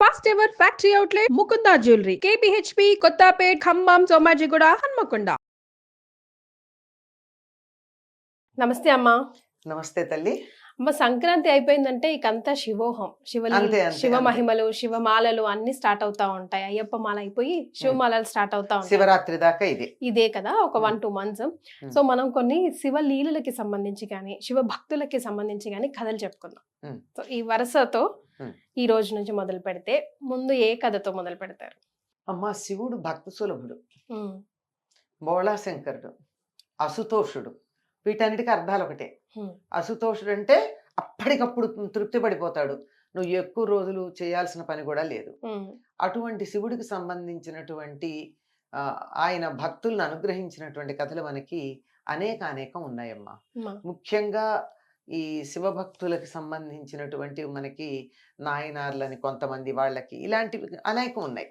First ever factory outlet Mukunda jewellery KPHB Kothapet Khammam Somajiguda Hanamkonda. నమస్తే అమ్మా. నమస్తే తల్లి. అమ్మ, సంక్రాంతి అయిపోయిందంటే ఇకంతా శివోహం, శివ మహిమలు, శివమాలలు అన్ని స్టార్ట్ అవుతా ఉంటాయి. అయ్యప్ప మాల అయిపోయి శివమాలలు స్టార్ట్ అవుతా ఉంటాయి. శివరాత్రి దాకా ఇదే కదా, ఒక 1-2 months. సో మనం కొన్ని శివ లీలలకి సంబంధించి కానీ శివ భక్తులకి సంబంధించి కానీ కథలు చెప్పుకుందాం. సో ఈ వరుసతో ఈ రోజు నుంచి మొదలు పెడితే ముందు ఏ కథతో మొదలు పెడతారు? అమ్మా, శివుడు భక్త సులభుడు, బోళాశంకరుడు, అసుతోషుడు. వీటన్నిటికీ అర్థాలు ఒకటే. అసుతోషుడు అంటే అప్పటికప్పుడు తృప్తి పడిపోతాడు, నువ్వు ఎక్కువ రోజులు చేయాల్సిన పని కూడా లేదు. అటువంటి శివుడికి సంబంధించినటువంటి ఆయన భక్తులను అనుగ్రహించినటువంటి కథలు మనకి అనేకం ఉన్నాయమ్మా. ముఖ్యంగా ఈ శివభక్తులకి సంబంధించినటువంటి మనకి నాయనార్లని కొంతమంది వాళ్ళకి ఇలాంటివి అనేకం ఉన్నాయి.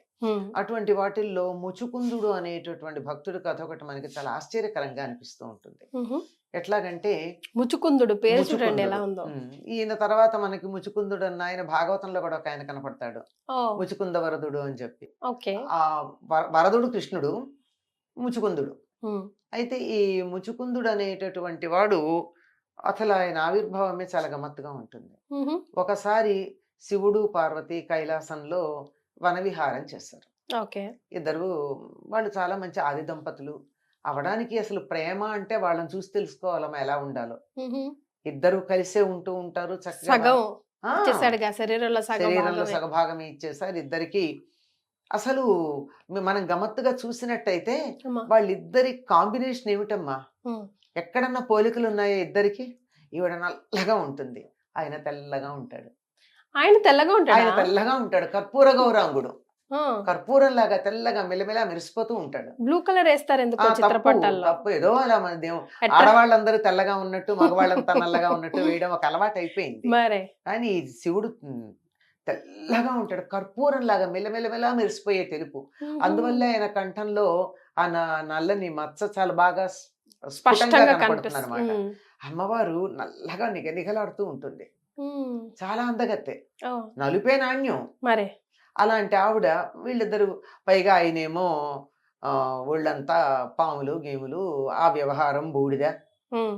అటువంటి వాటిల్లో ముచుకుందుడు అనేటటువంటి భక్తుడి కథ ఒకటి మనకి చాలా ఆశ్చర్యకరంగా అనిపిస్తూ ఉంటుంది. ఎట్లాగంటే ముచుకుందుడు పేరు చూడండి ఎలా ఉందో. ఈయన తర్వాత మనకి ముచుకుందుడు అన్న ఆయన భాగవతంలో కూడా ఒక ఆయన కనపడతాడు, ముచుకుంద వరదుడు అని చెప్పి. ఆ వరదుడు కృష్ణుడు, ముచుకుందుడు. అయితే ఈ ముచుకుందుడు అనేటటువంటి వాడు అసలు ఆయన ఆవిర్భావమే చాలా గమ్మత్తుగా ఉంటుంది. ఒకసారి శివుడు పార్వతి కైలాసంలో వనవిహారం చేస్తారు. ఇద్దరు వాళ్ళు చాలా మంచి ఆది దంపతులు అవడానికి అసలు ప్రేమ అంటే వాళ్ళని చూసి తెలుసుకోవాలమ్మా ఎలా ఉండాలో. ఇద్దరు కలిసే ఉంటూ ఉంటారు, చక్కగా శరీరంలో సగభాగం ఇచ్చేసారు ఇద్దరికి. అసలు మనం గమ్మత్తుగా చూసినట్టయితే వాళ్ళిద్దరి కాంబినేషన్ ఏమిటమ్మా, ఎక్కడన్నా పోలికలు ఉన్నాయో ఇద్దరికి? ఈవిడ నల్లగా ఉంటుంది, ఆయన తెల్లగా ఉంటాడు. ఆయన తెల్లగా ఉంటాడు కర్పూర గౌరాంగుడు, కర్పూరం లాగా తెల్లగా మెల్లమెలా మెరిసిపోతూ ఉంటాడు. బ్లూ కలర్ వేస్తారు ఎందుకు చిత్రపటాల్లో? తప్పు ఏదో అలా మన ఆడవాళ్ళందరూ తెల్లగా ఉన్నట్టు మగవాళ్ళంతా నల్లగా ఉన్నట్టు వేయడం ఒక అలవాటు అయిపోయింది. కానీ శివుడు తెల్లగా ఉంటాడు, కర్పూరం లాగా మెల్లమెల్లమెలా మెరిసిపోయే తెలుపు. అందువల్ల ఆయన కంఠంలో ఆ నల్లని మచ్చ చాలా బాగా స్పష్టంగా కనపడుతుంది అనమాట. అమ్మవారు నల్లగా నిగనిగలాడుతూ ఉంటుంది, చాలా అందగత్తే, నలుపే నాణ్యం. అలాంటి ఆవిడ, వీళ్ళిద్దరు పైగా ఆయనేమో ఒళ్ళంతా పాములు గేములు, ఆ వ్యవహారం బూడిద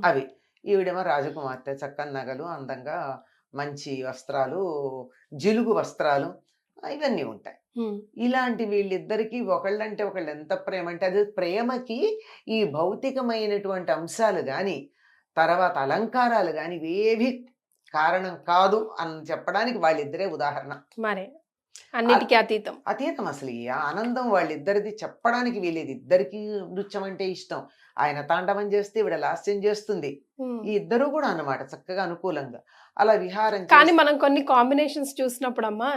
అవి. ఈవిడేమో రాజకుమార్తె, చక్కని నగలు, అందంగా మంచి వస్త్రాలు, జిలుగు వస్త్రాలు, ఇవన్నీ ఉంటాయి. ఇలాంటి వీళ్ళిద్దరికి ఒకళ్ళంటే ఒకళ్ళు ఎంత ప్రేమ అంటే, అది ప్రేమకి ఈ భౌతికమైనటువంటి అంశాలు గాని తర్వాత అలంకారాలు గాని ఏవి కారణం కాదు అని చెప్పడానికి వాళ్ళిద్దరే ఉదాహరణ. అన్నిటికీ అతీతం అసలు ఈ ఆనందం వాళ్ళిద్దరిది చెప్పడానికి వీలేదు. ఇద్దరికి నృత్యం అంటే ఇష్టం, ఆయన తాండవం చేస్తే ఈవిడ లాస్యం చేస్తుంది. ఈ ఇద్దరు కూడా అన్నమాట చక్కగా అనుకూలంగా అలా విహారం. కానీ మనం కొన్ని కాంబినేషన్స్ చూసినప్పుడు అమ్మా,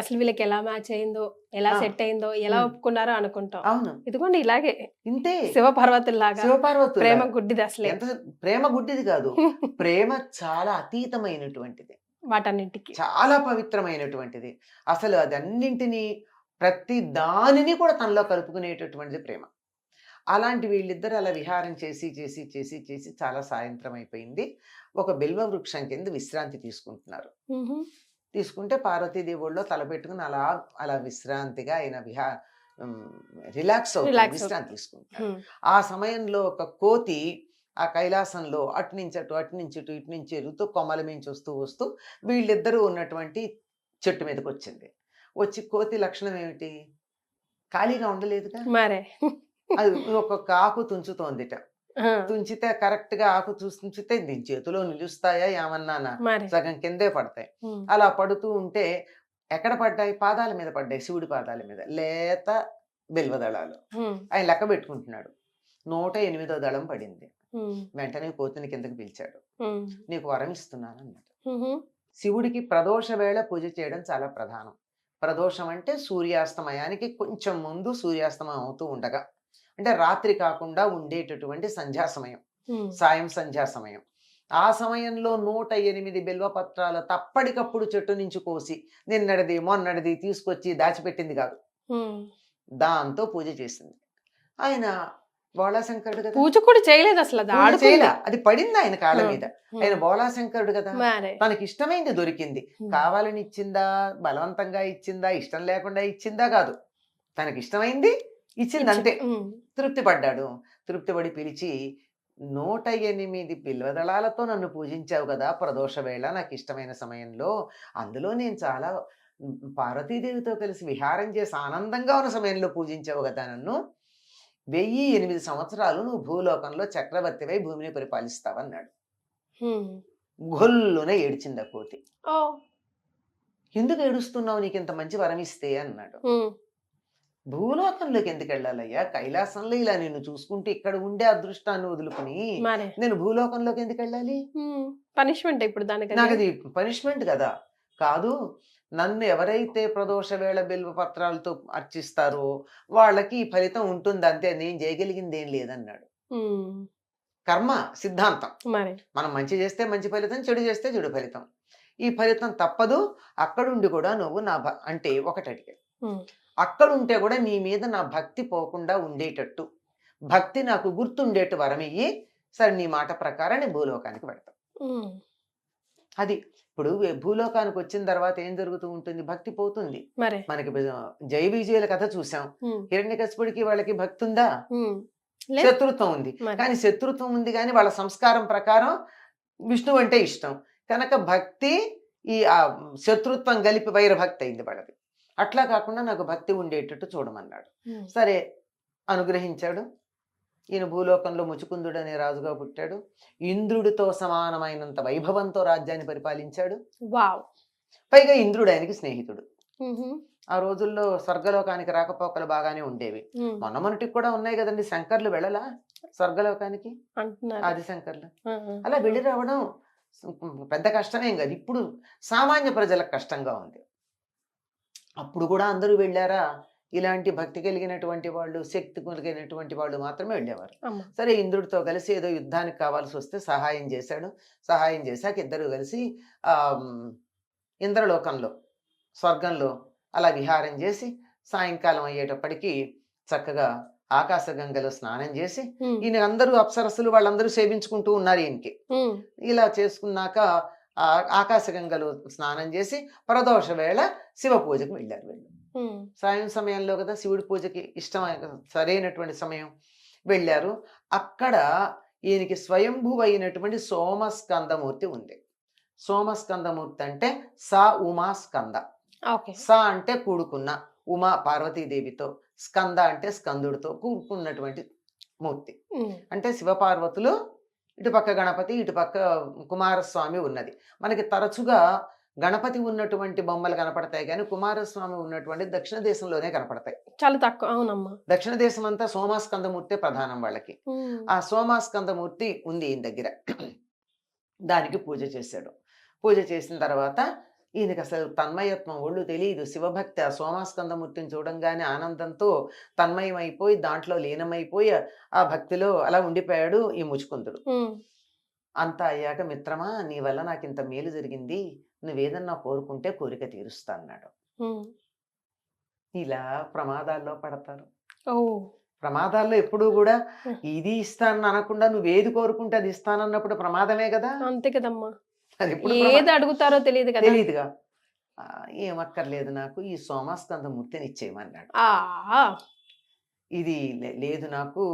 అసలు వీళ్ళకి ఎలా మ్యాచ్ అయిందో, ఎలా సెట్ అయిందో, ఎలా ఒప్పుకున్నారో అనుకుంటాం. అవును, ఇదిగోండి ఇలాగే ఇంతే శివపార్వతుల్లాగా. శివపార్వతులు ప్రేమ గుడ్డిది, అసలు ప్రేమ గుడ్డిది కాదు, ప్రేమ చాలా అతీతమైనటువంటిది, వాటన్నింటికి చాలా పవిత్రమైనటువంటిది. అసలు అది అన్నింటినీ ప్రతి దానిని కూడా తనలో కలుపుకునేటటువంటిది ప్రేమ. అలాంటి వీళ్ళిద్దరు అలా విహారం చేసి చేసి చేసి చేసి చాలా సాయంత్రం అయిపోయింది. ఒక బిల్వ వృక్షం కింద విశ్రాంతి తీసుకుంటున్నారు. తీసుకుంటే పార్వతీదేవుల్లో తలపెట్టుకుని అలా అలా విశ్రాంతిగా ఆయన రిలాక్స్ అవుతుంది, విశ్రాంతి తీసుకుంటారు. ఆ సమయంలో ఒక కోతి ఆ కైలాసంలో అటు నుంచి ఇటు నుంచి ఎరుగుతూ కొమ్మల మించి వస్తూ వీళ్ళిద్దరూ ఉన్నటువంటి చెట్టు మీదకి వచ్చింది. వచ్చి కోతి లక్షణం ఏమిటి, ఖాళీగా ఉండలేదుగా, అది ఒక్కొక్క ఆకు తుంచుతోందిట. తుంచితే కరెక్ట్ గా ఆకు తుంచితే దీని చేతిలో నిలుస్తాయా ఏమన్నానా, సగం కిందే పడతాయి. అలా పడుతూ ఉంటే ఎక్కడ పడ్డాయి, పాదాల మీద పడ్డాయి, శివుడి పాదాల మీద, లేత బిల్వదళాలు. ఆయన లెక్క పెట్టుకుంటున్నాడు, 108వ దళం పడింది. వెంటనే కోతిని కిందకి పిలిచాడు, నీకు వరం ఇస్తున్నాను అన్నాడు. శివుడికి ప్రదోష వేళ పూజ చేయడం చాలా ప్రధానం. ప్రదోషం అంటే సూర్యాస్తమయానికి కొంచెం ముందు సూర్యాస్తమయం అవుతూ ఉండగా, అంటే రాత్రి కాకుండా ఉండేటటువంటి సంధ్యా సమయం, సాయం సంధ్యా సమయం. ఆ సమయంలో 108 బిల్వపత్రాలు తప్పటికప్పుడు చెట్టు నుంచి కోసి నిన్నటిది మొన్నటిది తీసుకొచ్చి దాచిపెట్టింది కాదు, దాంతో పూజ చేసింది. ఆయన బోళాశంకరుడు కదా, పూజ కూడా చేయలేదు అసలు, అది పూజ ఆడుకుంది. చేయలే, అది పడింది ఆయన కాళ్ళ ఉమ్, మీద. ఉమ్, ఆయన బోళాశంకరుడు కదా, మరే. తనకి ఇష్టమైంది దొరికింది. ఉమ్, కావాలని ఇచ్చిందా, బలవంతంగా ఇచ్చిందా, ఇష్టం లేకుండా ఇచ్చిందా కాదు, తనకి ఇష్టమైంది ఇచ్చింది అంతే. ఉమ్, తృప్తి పడ్డాడు. తృప్తి పడి పిలిచి, 108 బిల్వదళాలతో నన్ను పూజించావు కదా ప్రదోష వేళ, నాకు ఇష్టమైన సమయంలో, అందులో నేను చాలా పార్వతీదేవితో కలిసి విహారం చేసి ఆనందంగా ఉన్న సమయంలో పూజించావు కదా నన్ను, 1008 సంవత్సరాలు నువ్వు భూలోకంలో చక్రవర్తివై భూమిని పరిపాలిస్తావన్నాడు. ఉమ్. గొల్లున ఏడ్చింది ఆ కోతి. ఓ. ఎందుకు ఏడుస్తున్నావు, నీకు ఇంత మంచి వరం ఇస్తే అన్నాడు. ఉమ్, భూలోకంలోకి ఎందుకు వెళ్ళాలయ్యా, కైలాసంలో ఇలా నిన్ను చూసుకుంటూ ఇక్కడ ఉండే అదృష్టాన్ని వదులుకుని మరే. నేను భూలోకంలోకి ఎందుకు వెళ్ళాలి, పనిష్మెంట్ ఇప్పుడు దానికి. నాకు అది పనిష్మెంట్ కదా. కాదు, నన్ను ఎవరైతే ప్రదోష వేళ బిల్వ పత్రాలతో అర్చిస్తారో వాళ్ళకి ఈ ఫలితం ఉంటుంది అంతే, నేను చేయగలిగింది ఏం లేదన్నాడు. ఉమ్, కర్మ సిద్ధాంతం, మరే. మనం మంచి చేస్తే మంచి ఫలితం, చెడు చేస్తే చెడు ఫలితం. ఈ ఫలితం తప్పదు. అక్కడుండి కూడా నువ్వు అంటే ఒకటి అడిగాడు, ఉమ్, అక్కడుంటే కూడా నీ మీద నా భక్తి పోకుండా ఉండేటట్టు, భక్తి నాకు గుర్తుండేట్టు వరమియ్యి, సరే నీ మాట ప్రకారం నేను భూలోకానికి పెడతాం. ఉమ్, అది ఇప్పుడు భూలోకానికి వచ్చిన తర్వాత ఏం జరుగుతూ ఉంటుంది, భక్తి పోతుంది. మరే. మనకి జై విజయుల కథ చూసాం. ఉమ్, హిరణ్యకశిపుడికి వాళ్ళకి భక్తి ఉందా, ఉమ్, లేదు. శత్రుత్వం ఉంది. మరి. కానీ శత్రుత్వం ఉంది కానీ వాళ్ళ సంస్కారం ప్రకారం విష్ణువు అంటే ఇష్టం కనుక భక్తి, ఈ శత్రుత్వం కలిపి వైర భక్తి అయింది వాళ్ళది. అట్లా కాకుండా నాకు భక్తి ఉండేటట్టు చూడమన్నాడు. ఉమ్, సరే అనుగ్రహించాడు. ఈయన భూలోకంలో ముచుకుందుడు అనే రాజుగా పుట్టాడు. ఇంద్రుడితో సమానమైనంత వైభవంతో రాజ్యాన్ని పరిపాలించాడు. వావ్. పైగా ఇంద్రుడు ఆయనకి స్నేహితుడు. ఉహుం, ఆ రోజుల్లో స్వర్గలోకానికి రాకపోకలు బాగానే ఉండేవి. ఉమ్, మొన్నటికి కూడా ఉన్నాయి కదండి, శంకర్లు వెళ్ళలా స్వర్గలోకానికి, అంటున్నారు. ఆది శంకర్లు. ఆహా. అలా వెళ్ళి రావడం పెద్ద కష్టమేం కాదు. ఇప్పుడు సామాన్య ప్రజలకు కష్టంగా ఉంది. అప్పుడు కూడా అందరూ వెళ్ళారా, ఇలాంటి భక్తి కలిగినటువంటి వాళ్ళు, శక్తి కలిగినటువంటి వాళ్ళు మాత్రమే వెళ్ళేవారు. అమ్మ. సరే ఇంద్రుడితో కలిసి ఏదో యుద్ధానికి కావాల్సి వస్తే సహాయం చేశాడు. సహాయం చేశాక ఇద్దరు కలిసి ఆ ఇంద్రలోకంలో, స్వర్గంలో అలా విహారం చేసి సాయంకాలం అయ్యేటప్పటికి చక్కగా ఆకాశగంగలో స్నానం చేసి, ఉమ్, ఈయన అందరూ అప్సరస్సులు వాళ్ళందరూ సేవించుకుంటూ ఉన్నారు ఈయనకి. ఉమ్, ఇలా చేసుకున్నాక ఆకాశగంగలో స్నానం చేసి ప్రదోష వేళ శివ పూజకు వెళ్ళారు వీళ్ళు. ఉమ్, సాయం సమయంలో కదా శివుడి పూజకి ఇష్టమైన సరైనటువంటి సమయం. వెళ్ళారు. అక్కడ ఈయనకి స్వయంభూ అయినటువంటి సోమస్కందమూర్తి ఉంది. సోమస్కందమూర్తి అంటే సా ఉమా స్కంద. ఓకే. సా అంటే కూడుకున్న, ఉమా పార్వతీదేవితో, స్కంద అంటే స్కందుడితో కూడుకున్నటువంటి మూర్తి. ఉమ్, అంటే శివపార్వతులు, ఇటుపక్క గణపతి, ఇటుపక్క కుమారస్వామి ఉన్నది. మనకి తరచుగా గణపతి ఉన్నటువంటి బొమ్మలు కనపడతాయి కానీ కుమారస్వామి ఉన్నటువంటి దక్షిణ దేశంలోనే కనపడతాయి. చాలా తక్కువ. అవునమ్మా. దక్షిణ దేశం అంతా సోమాస్కందమూర్తే ప్రధానం వాళ్ళకి. ఉమ్, ఆ సోమాస్కందమూర్తి ఉంది ఈయన దగ్గర. దానికి పూజ చేశాడు. పూజ చేసిన తర్వాత ఈయనకి అసలు తన్మయత్వం ఒళ్ళు తెలియదు. శివభక్తి ఆ సోమాస్కందమూర్తిని చూడంగానే ఆనందంతో తన్మయమైపోయి దాంట్లో లీనమైపోయి ఆ భక్తిలో అలా ఉండిపోయాడు ఈ ముచుకుందుడు. ఉమ్, అంతా అయ్యాక, మిత్రమా నీ వల్ల నాకు ఇంత మేలు జరిగింది, నువ్వేదన్నా కోరుకుంటే కోరిక తీరుస్తా అన్నాడు. ఉమ్. ఇలా ప్రమాదాల్లో పడతారు. ఓ. ప్రమాదాల్లో ఎప్పుడూ కూడా ఇది ఇస్తాను అనకుండా నువ్వేది కోరుకుంటే అది ఇస్తానన్నప్పుడు ప్రమాదమే కదా. అంతే కదమ్మా, అది ఎప్పుడు ఏది అడుగుతారో తెలియదు కదా. తెలియదుగా. ఏమక్కర్లేదు, నాకు ఈ సోమాస్కందమూర్తిని ఇచ్చేయమన్నాడు. ఆ. ఇది లేదు, నాకు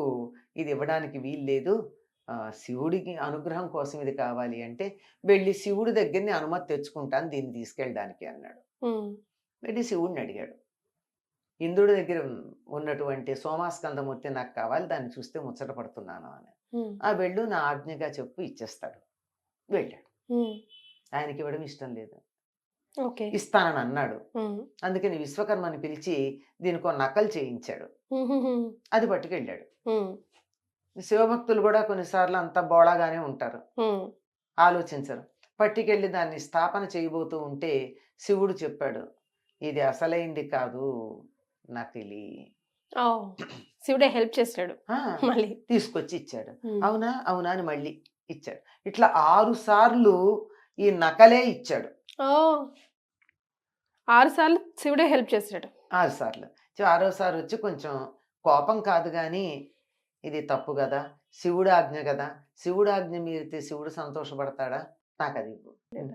ఇది ఇవ్వడానికి వీలు లేదు, శివుడికి అనుగ్రహం కోసం ఇది కావాలి అంటే, వెళ్ళి శివుడి దగ్గరని అనుమతి తెచ్చుకుంటాను దీన్ని తీసుకెళ్ళడానికి అన్నాడు. ఉమ్, వెళ్ళి శివుడిని అడిగాడు, ఇంద్రుడి దగ్గర ఉన్నటువంటి సోమాస్కందమూర్తి నాకు కావాలి, దాన్ని చూస్తే ముచ్చట పడుతున్నాను అని. ఉమ్, ఆ వెళ్ళు, నా ఆజ్ఞగా చెప్పు, ఇచ్చేస్తాడు. వెళ్ళాడు. ఉమ్, ఆయనకి ఇవ్వడం ఇష్టం లేదు. ఓకే. ఇస్తానని అన్నాడు. ఉమ్, అందుకని విశ్వకర్మని పిలిచి దీనికి ఒక నకలు చేయించాడు. ఉహుహుం, అది పట్టుకెళ్ళాడు. ఉమ్, శివభక్తులు కూడా కొన్నిసార్లు అంత బోళాగానే ఉంటారు, ఉమ్, ఆలోచించరు. పట్టుకెళ్ళి దాన్ని స్థాపన చేయబోతూ ఉంటే శివుడు చెప్పాడు, ఇది అసలైంది కాదు, నకిలీ. ఓ, శివుడే హెల్ప్ చేస్తాడు ఆ, మళ్ళీ. తీసుకొచ్చి ఇచ్చాడు. ఉమ్, అవునా అవునా అని మళ్ళీ ఇచ్చాడు. ఇట్లా 6 సార్లు ఈ నకలే ఇచ్చాడు. ఓ, 6 సార్లు శివుడే హెల్ప్ చేస్తాడు. 6 సార్లు. 6వ సారి వచ్చి కొంచెం కోపం కాదు కానీ ఇది తప్పు కదా, శివుడు ఆజ్ఞ కదా, శివుడు ఆజ్ఞ మీరితే శివుడు సంతోషపడతాడా, నాకు అది ఇవ్వు.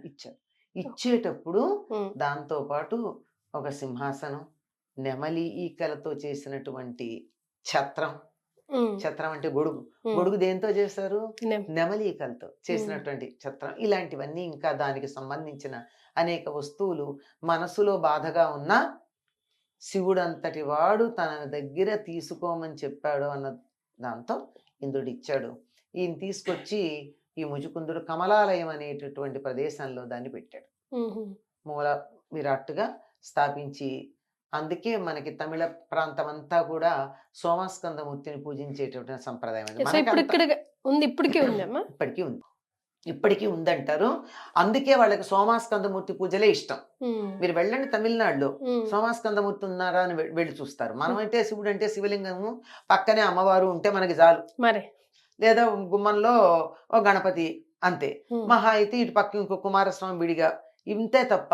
ఇచ్చాడు. ఇచ్చేటప్పుడు ఉమ్, దాంతో పాటు ఒక సింహాసనం, నెమలి ఈకలతో చేసినటువంటి ఛత్రం. ఉమ్, ఛత్రం అంటే గొడుగు. ఉమ్, గొడుగు దేంతో చేశారు? నెమ్- నెమలి ఈకలతో చేసినటువంటి ఛత్రం. ఇలాంటివన్నీ ఇంకా దానికి సంబంధించిన అనేక వస్తువులు. మనసులో బాధగా ఉన్న శివుడు అంతటి వాడు తన దగ్గర తీసుకోమని చెప్పాడు అన్న దాంతో ఇంద్రుడు ఇచ్చాడు. ఈయన తీసుకొచ్చి ఈ ముచుకుందుడు కమలాలయం అనేటటువంటి ప్రదేశంలో దాన్ని పెట్టాడు. ఉమ్, మూల విరాట్టుగా స్థాపించి, అందుకే మనకి తమిళ ప్రాంతం అంతా కూడా సోమస్కందమూర్తిని పూజించేటటువంటి సంప్రదాయం అది. సో ఇప్పుడు మనకంతా ఇక్కడ ఉంది, ఇప్పటికీ ఉందమ్మా. ఇప్పటికీ ఉంది, ఇప్పటికీ ఉందంటారు. అందుకే వాళ్ళకి సోమాస్కందమూర్తి పూజలే ఇష్టం. ఉమ్, మీరు వెళ్ళండి తమిళనాడులో, ఉమ్, సోమాస్కందమూర్తి ఉన్నారా అని వెళ్ళి చూస్తారు. మనం అంటే శివుడు అంటే శివలింగము, పక్కనే అమ్మవారు ఉంటే మనకి చాలు. మరి లేదా గుమ్మంలో ఓ గణపతి, అంతే. ఉమ్, మహా అయితే ఇటు పక్క ఇంకో కుమారస్వామి విడిగా, ఇంతే తప్ప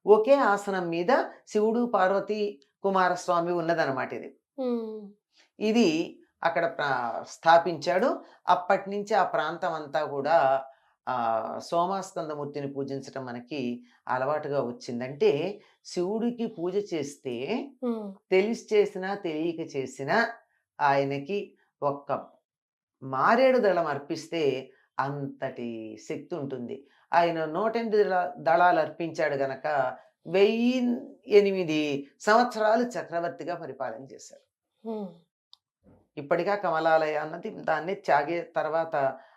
ఒకే ఆసనం మీద శివుడు పార్వతి కుమారస్వామి ఉన్నదన్నమాట ఇది. ఉమ్, ఇది అక్కడ స్థాపించాడు. అప్పటి నుంచి ఆ ప్రాంతం అంతా కూడా సోమాస్కందమూర్తిని పూజించడం మనకి అలవాటుగా వచ్చిందంటే, శివుడికి పూజ చేస్తే ఉమ్, తెలిసి చేసినా తెలియక చేసినా ఆయనకి ఒక్క మారేడు దళం అర్పిస్తే అంతటి శక్తి ఉంటుంది. ఆయన 108 దళాలు అర్పించాడు గనక 1008 సంవత్సరాలు చక్రవర్తిగా పరిపాలన చేశాడు. ఉమ్, ఇప్పటికా కమలాలయ అన్నది దాన్ని త్యాగే తర్వాత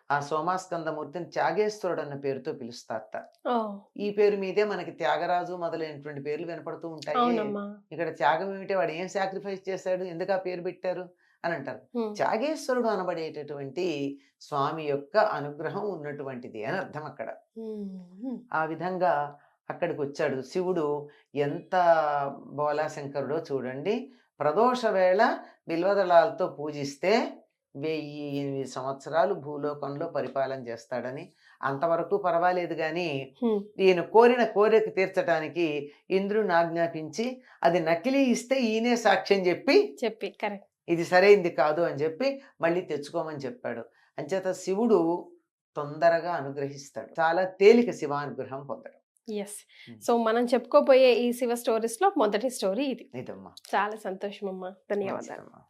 ఆ సోమాస్కందమూర్తిని త్యాగేశ్వరుడు అన్న పేరుతో పిలుస్తారట. ఓ, ఈ పేరు మీదే మనకి త్యాగరాజు మొదలైనటువంటి పేర్లు వినపడుతూ ఉంటాయి. అవునమ్మా. ఇక్కడ త్యాగం ఏమిటి, వాడు ఏం సాక్రిఫైస్ చేశాడు, ఎందుకు ఆ పేరు పెట్టారు అని అంటారు. ఉమ్, త్యాగేశ్వరుడు అనబడేటటువంటి స్వామి యొక్క అనుగ్రహం ఉన్నటువంటిది అని అర్థం అక్కడ. ఉమ్, ఉమ్, ఆ విధంగా అక్కడికి వచ్చాడు శివుడు. ఎంత బోలాశంకరుడో చూడండి. ప్రదోష వేళ బిల్వదళాలతో పూజిస్తే 1008 సంవత్సరాలు భూలోకంలో పరిపాలన చేస్తాడని. అంతవరకు పర్వాలేదు కానీ ఉమ్, ఈయన కోరిన కోరిక తీర్చడానికి ఇంద్రుని ఆజ్ఞాపించి అది నకిలీ ఇస్తే ఈయనే సాక్ష్యం చెప్పి చెప్పి కరెక్ట్. ఇది సరైంది కాదు అని చెప్పి మళ్ళీ తెచ్చుకోమని చెప్పాడు. అంచేత శివుడు తొందరగా అనుగ్రహిస్తాడు. చాలా తేలిక శివానుగ్రహం పొందడం. ఎస్. సో మనం చెప్పుకోబోయే ఈ శివ స్టోరీస్ లో మొదటి స్టోరీ ఇది. ఇదమ్మా. చాలా సంతోషం అమ్మా, ధన్యవాదాలు. నమస్తే అమ్మా.